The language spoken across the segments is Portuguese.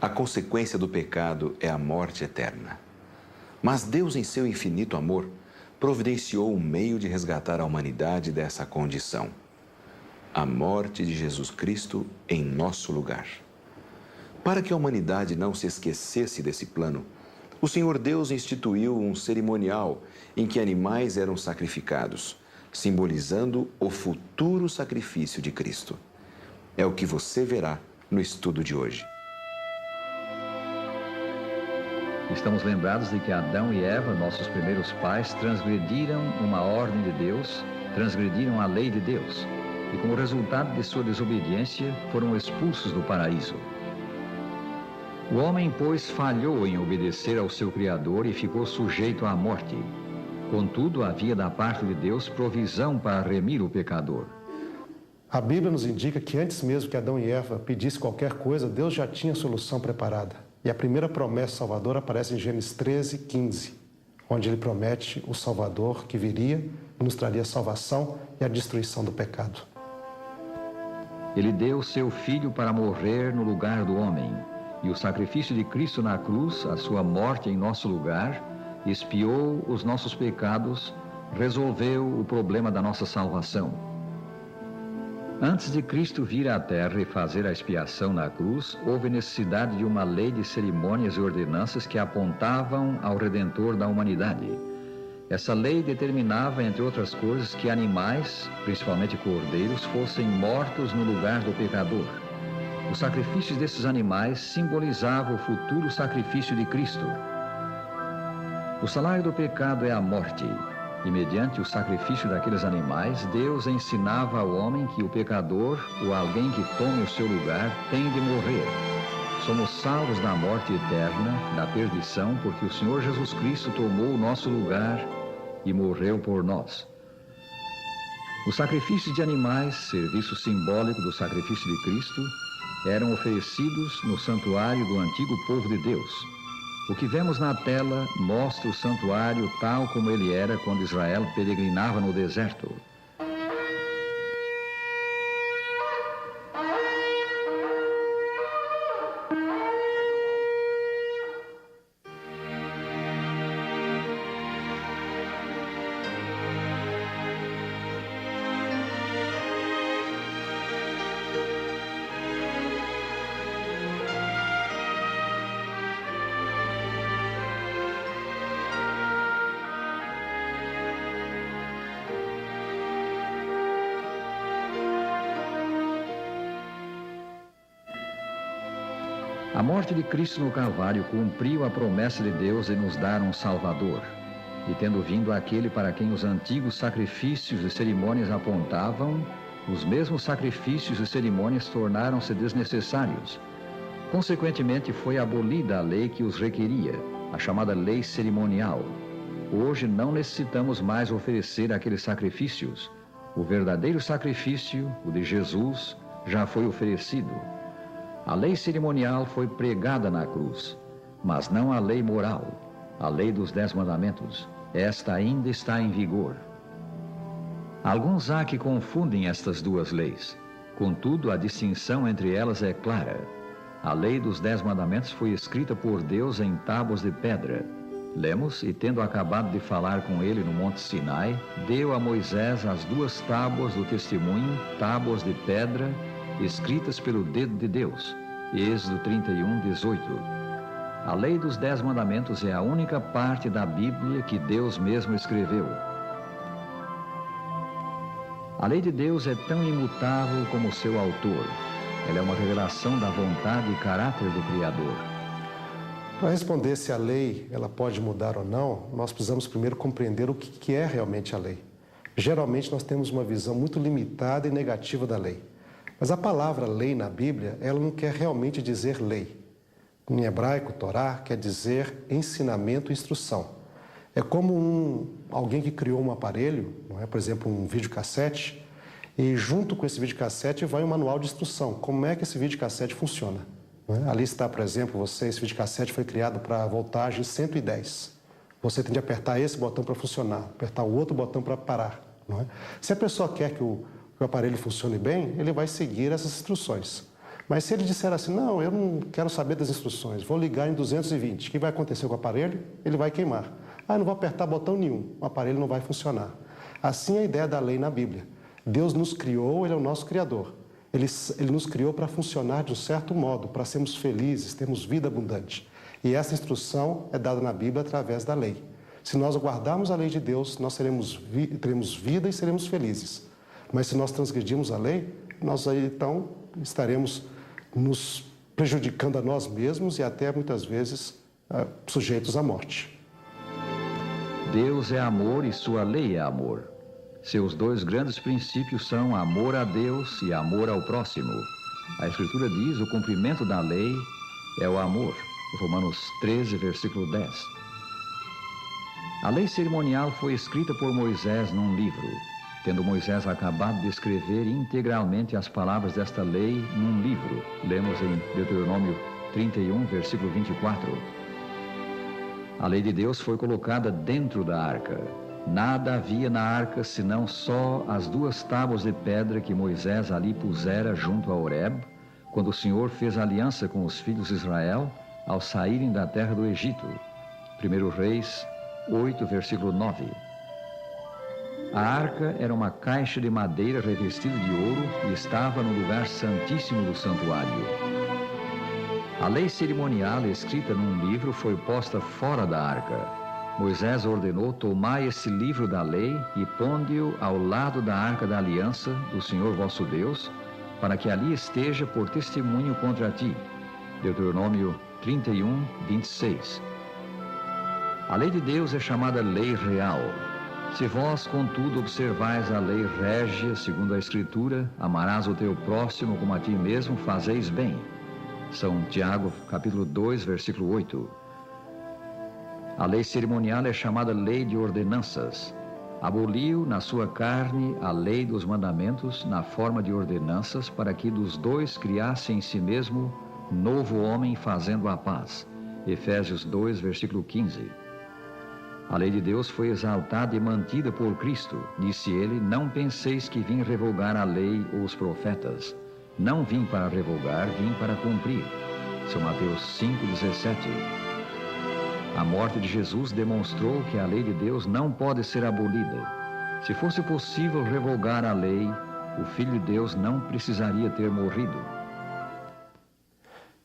A consequência do pecado é a morte eterna. Mas Deus, em seu infinito amor, providenciou um meio de resgatar a humanidade dessa condição: a morte de Jesus Cristo em nosso lugar. Para que a humanidade não se esquecesse desse plano, o Senhor Deus instituiu um cerimonial em que animais eram sacrificados, simbolizando o futuro sacrifício de Cristo. É o que você verá no estudo de hoje. Estamos lembrados de que Adão e Eva, nossos primeiros pais, transgrediram uma ordem de Deus, transgrediram a lei de Deus, e como resultado de sua desobediência, foram expulsos do paraíso. O homem, pois, falhou em obedecer ao seu Criador e ficou sujeito à morte. Contudo, havia da parte de Deus provisão para remir o pecador. A Bíblia nos indica que antes mesmo que Adão e Eva pedissem qualquer coisa, Deus já tinha a solução preparada. E a primeira promessa salvadora aparece em Gênesis 13, 15, onde ele promete o Salvador que viria e nos traria a salvação e a destruição do pecado. Ele deu seu Filho para morrer no lugar do homem, e o sacrifício de Cristo na cruz, a sua morte em nosso lugar, expiou os nossos pecados, resolveu o problema da nossa salvação. Antes de Cristo vir à terra e fazer a expiação na cruz, houve necessidade de uma lei de cerimônias e ordenanças que apontavam ao Redentor da humanidade. Essa lei determinava, entre outras coisas, que animais, principalmente cordeiros, fossem mortos no lugar do pecador. Os sacrifícios desses animais simbolizavam o futuro sacrifício de Cristo. O salário do pecado é a morte. E mediante o sacrifício daqueles animais, Deus ensinava ao homem que o pecador, ou alguém que tome o seu lugar, tem de morrer. Somos salvos da morte eterna, da perdição, porque o Senhor Jesus Cristo tomou o nosso lugar e morreu por nós. Os sacrifícios de animais, serviço simbólico do sacrifício de Cristo, eram oferecidos no santuário do antigo povo de Deus. O que vemos na tela mostra o santuário tal como ele era quando Israel peregrinava no deserto. A morte de Cristo no Calvário cumpriu a promessa de Deus de nos dar um Salvador. E tendo vindo aquele para quem os antigos sacrifícios e cerimônias apontavam, os mesmos sacrifícios e cerimônias tornaram-se desnecessários. Consequentemente, foi abolida a lei que os requeria, a chamada lei cerimonial. Hoje não necessitamos mais oferecer aqueles sacrifícios. O verdadeiro sacrifício, o de Jesus, já foi oferecido. A lei cerimonial foi pregada na cruz, mas não a lei moral, a lei dos 10 mandamentos. Esta ainda está em vigor. Alguns há que confundem estas duas leis. Contudo, a distinção entre elas é clara. A lei dos 10 mandamentos foi escrita por Deus em tábuas de pedra. Lemos, e tendo acabado de falar com ele no Monte Sinai, deu a Moisés as 2 tábuas do testemunho, tábuas de pedra, escritas pelo dedo de Deus. Êxodo 31, 18. A lei dos 10 mandamentos é a única parte da Bíblia que Deus mesmo escreveu. A lei de Deus é tão imutável como seu autor. Ela é uma revelação da vontade e caráter do Criador. Para responder se a lei ela pode mudar ou não, nós precisamos primeiro compreender o que é realmente a lei. Geralmente nós temos uma visão muito limitada e negativa da lei. Mas a palavra lei na Bíblia, ela não quer realmente dizer lei. Em hebraico, Torá, quer dizer ensinamento e instrução. É como alguém que criou um aparelho, não é? Por exemplo, um videocassete, e junto com esse videocassete vai um manual de instrução. Como é que esse videocassete funciona? Não é? Ali está, por exemplo, esse videocassete foi criado para voltagem 110. Você tem de apertar esse botão para funcionar, apertar o outro botão para parar. Não é? Se a pessoa quer que o aparelho funcione bem, ele vai seguir essas instruções. Mas se ele disser assim, não, eu não quero saber das instruções, vou ligar em 220, o que vai acontecer com o aparelho? Ele vai queimar. Ah, eu não vou apertar botão nenhum, o aparelho não vai funcionar. Assim é a ideia da lei na Bíblia. Deus nos criou, Ele é o nosso Criador. Ele nos criou para funcionar de um certo modo, para sermos felizes, termos vida abundante. E essa instrução é dada na Bíblia através da lei. Se nós guardarmos a lei de Deus, nós teremos vida e seremos felizes. Mas se nós transgredirmos a lei, nós aí então estaremos nos prejudicando a nós mesmos e até muitas vezes sujeitos à morte. Deus é amor e sua lei é amor. Seus dois grandes princípios são amor a Deus e amor ao próximo. A Escritura diz: o cumprimento da lei é o amor. Romanos 13, versículo 10. A lei cerimonial foi escrita por Moisés num livro, tendo Moisés acabado de escrever integralmente as palavras desta lei num livro. Lemos em Deuteronômio 31, versículo 24. A lei de Deus foi colocada dentro da arca. Nada havia na arca senão só as duas tábuas de pedra que Moisés ali pusera junto a Horeb, quando o Senhor fez aliança com os filhos de Israel ao saírem da terra do Egito. 1 Reis 8, versículo 9. A arca era uma caixa de madeira revestida de ouro e estava no lugar santíssimo do santuário. A lei cerimonial escrita num livro foi posta fora da arca. Moisés ordenou: tomai esse livro da lei e ponde-o ao lado da arca da aliança do Senhor vosso Deus, para que ali esteja por testemunho contra ti. Deuteronômio 31, 26. A lei de Deus é chamada lei real. Se vós, contudo, observais a lei régia, segundo a Escritura, amarás o teu próximo como a ti mesmo, fazeis bem. São Tiago, capítulo 2, versículo 8. A lei cerimonial é chamada lei de ordenanças. Aboliu na sua carne a lei dos mandamentos na forma de ordenanças, para que dos dois criasse em si mesmo novo homem, fazendo a paz. Efésios 2, versículo 15. A lei de Deus foi exaltada e mantida por Cristo. Disse ele: não penseis que vim revogar a lei ou os profetas. Não vim para revogar, vim para cumprir. São Mateus 5,17. A morte de Jesus demonstrou que a lei de Deus não pode ser abolida. Se fosse possível revogar a lei, o Filho de Deus não precisaria ter morrido.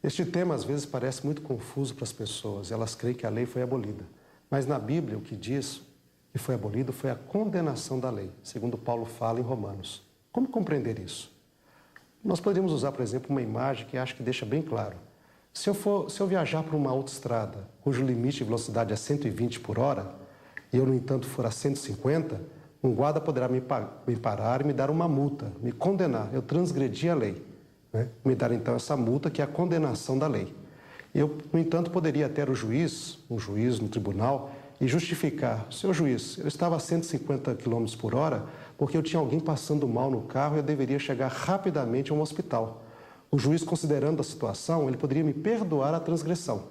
Este tema às vezes parece muito confuso para as pessoas. Elas creem que a lei foi abolida. Mas na Bíblia o que diz que foi abolido foi a condenação da lei, segundo Paulo fala em Romanos. Como compreender isso? Nós poderíamos usar, por exemplo, uma imagem que acho que deixa bem claro. Se eu viajar por uma autoestrada cujo limite de velocidade é 120 por hora, e eu, no entanto, for a 150, um guarda poderá me parar e me dar uma multa, me condenar. Eu transgredi a lei, né? Me dar, então, essa multa, que é a condenação da lei. Eu, no entanto, poderia ter um juiz no tribunal, e justificar: seu juiz, eu estava a 150 km por hora porque eu tinha alguém passando mal no carro e eu deveria chegar rapidamente a um hospital. O juiz, considerando a situação, ele poderia me perdoar a transgressão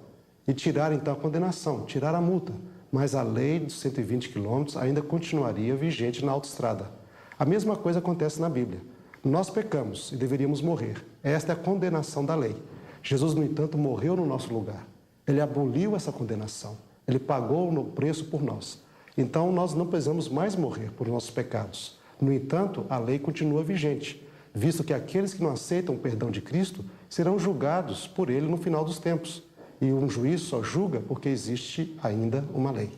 e tirar, então, a condenação, tirar a multa. Mas a lei dos 120 km ainda continuaria vigente na autoestrada. A mesma coisa acontece na Bíblia. Nós pecamos e deveríamos morrer. Esta é a condenação da lei. Jesus, no entanto, morreu no nosso lugar. Ele aboliu essa condenação. Ele pagou o preço por nós. Então, nós não precisamos mais morrer por nossos pecados. No entanto, a lei continua vigente, visto que aqueles que não aceitam o perdão de Cristo serão julgados por ele no final dos tempos. E um juiz só julga porque existe ainda uma lei.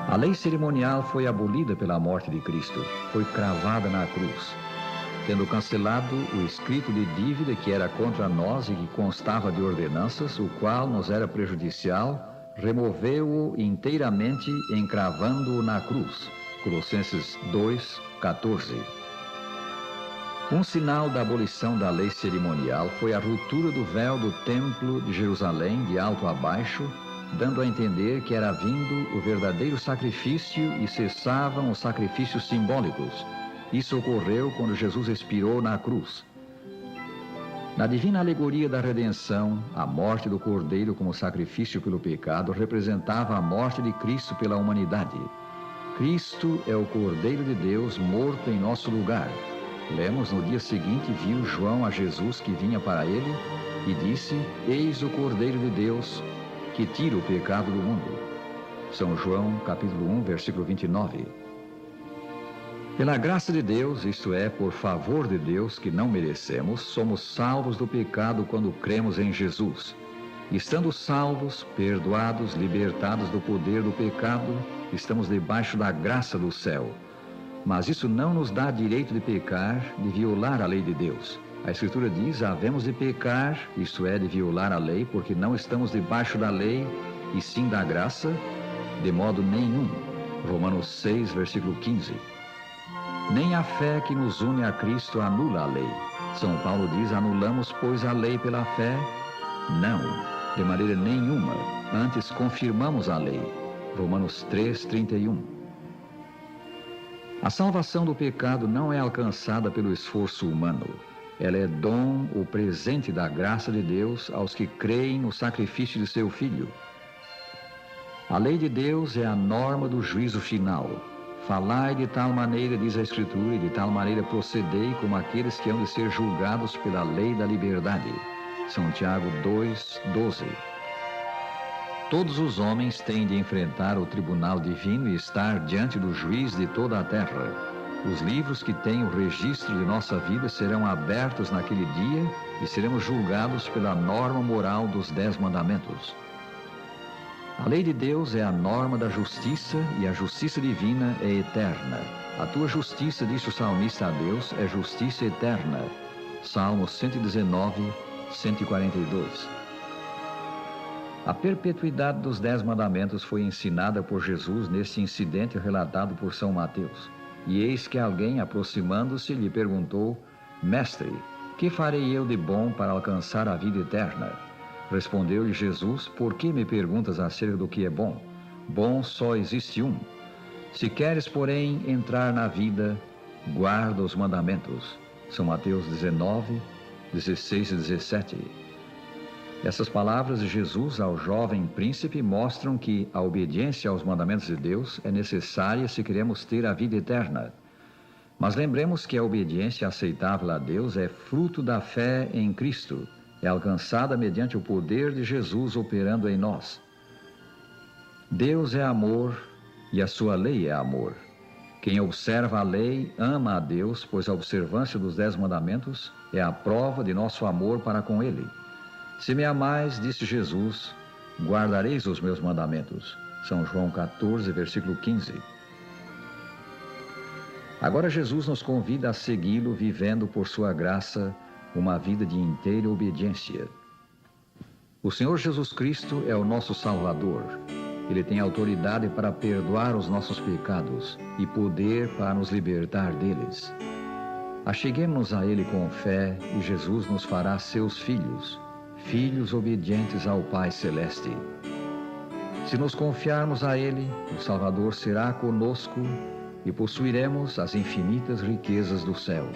A lei cerimonial foi abolida pela morte de Cristo. Foi cravada na cruz. Tendo cancelado o escrito de dívida que era contra nós e que constava de ordenanças, o qual nos era prejudicial, removeu-o inteiramente, encravando-o na cruz. Colossenses 2, 14. Um sinal da abolição da lei cerimonial foi a ruptura do véu do templo de Jerusalém de alto a baixo, dando a entender que era vindo o verdadeiro sacrifício e cessavam os sacrifícios simbólicos. Isso ocorreu quando Jesus expirou na cruz. Na divina alegoria da redenção, a morte do Cordeiro como sacrifício pelo pecado representava a morte de Cristo pela humanidade. Cristo é o Cordeiro de Deus morto em nosso lugar. Lemos: no dia seguinte viu João a Jesus que vinha para ele e disse: eis o Cordeiro de Deus que tira o pecado do mundo. São João, capítulo 1, versículo 29. Pela graça de Deus, isto é, por favor de Deus que não merecemos, somos salvos do pecado quando cremos em Jesus. Estando salvos, perdoados, libertados do poder do pecado, estamos debaixo da graça do céu. Mas isso não nos dá direito de pecar, de violar a lei de Deus. A Escritura diz: havemos de pecar, isto é, de violar a lei, porque não estamos debaixo da lei, e sim da graça, de modo nenhum. Romanos 6, versículo 15. Nem a fé que nos une a Cristo anula a lei. São Paulo diz: anulamos, pois, a lei pela fé? Não, de maneira nenhuma. Antes confirmamos a lei. Romanos 3, 31. A salvação do pecado não é alcançada pelo esforço humano. Ela é dom, o presente da graça de Deus aos que creem no sacrifício de seu Filho. A lei de Deus é a norma do juízo final. Falai de tal maneira, diz a Escritura, e de tal maneira procedei como aqueles que hão de ser julgados pela lei da liberdade. São Tiago 2, 12. Todos os homens têm de enfrentar o tribunal divino e estar diante do juiz de toda a terra. Os livros que têm o registro de nossa vida serão abertos naquele dia e seremos julgados pela norma moral dos 10 mandamentos. A lei de Deus é a norma da justiça e a justiça divina é eterna. A tua justiça, disse o salmista a Deus, é justiça eterna. Salmo 119, 142. A perpetuidade dos 10 mandamentos foi ensinada por Jesus nesse incidente relatado por São Mateus. E eis que alguém, aproximando-se, lhe perguntou: Mestre, que farei eu de bom para alcançar a vida eterna? Respondeu-lhe Jesus: por que me perguntas acerca do que é bom? Bom só existe um. Se queres, porém, entrar na vida, guarda os mandamentos. São Mateus 19, 16 e 17. Essas palavras de Jesus ao jovem príncipe mostram que a obediência aos mandamentos de Deus é necessária se queremos ter a vida eterna. Mas lembremos que a obediência aceitável a Deus é fruto da fé em Cristo. É alcançada mediante o poder de Jesus operando em nós. Deus é amor e a sua lei é amor. Quem observa a lei ama a Deus, pois a observância dos 10 mandamentos é a prova de nosso amor para com Ele. Se me amais, disse Jesus, guardareis os meus mandamentos. São João 14, versículo 15. Agora Jesus nos convida a segui-lo, vivendo por sua graça uma vida de inteira obediência. O Senhor Jesus Cristo é o nosso Salvador. Ele tem autoridade para perdoar os nossos pecados e poder para nos libertar deles. Acheguemo-nos a Ele com fé e Jesus nos fará seus filhos, filhos obedientes ao Pai Celeste. Se nos confiarmos a Ele, o Salvador será conosco e possuiremos as infinitas riquezas do céu.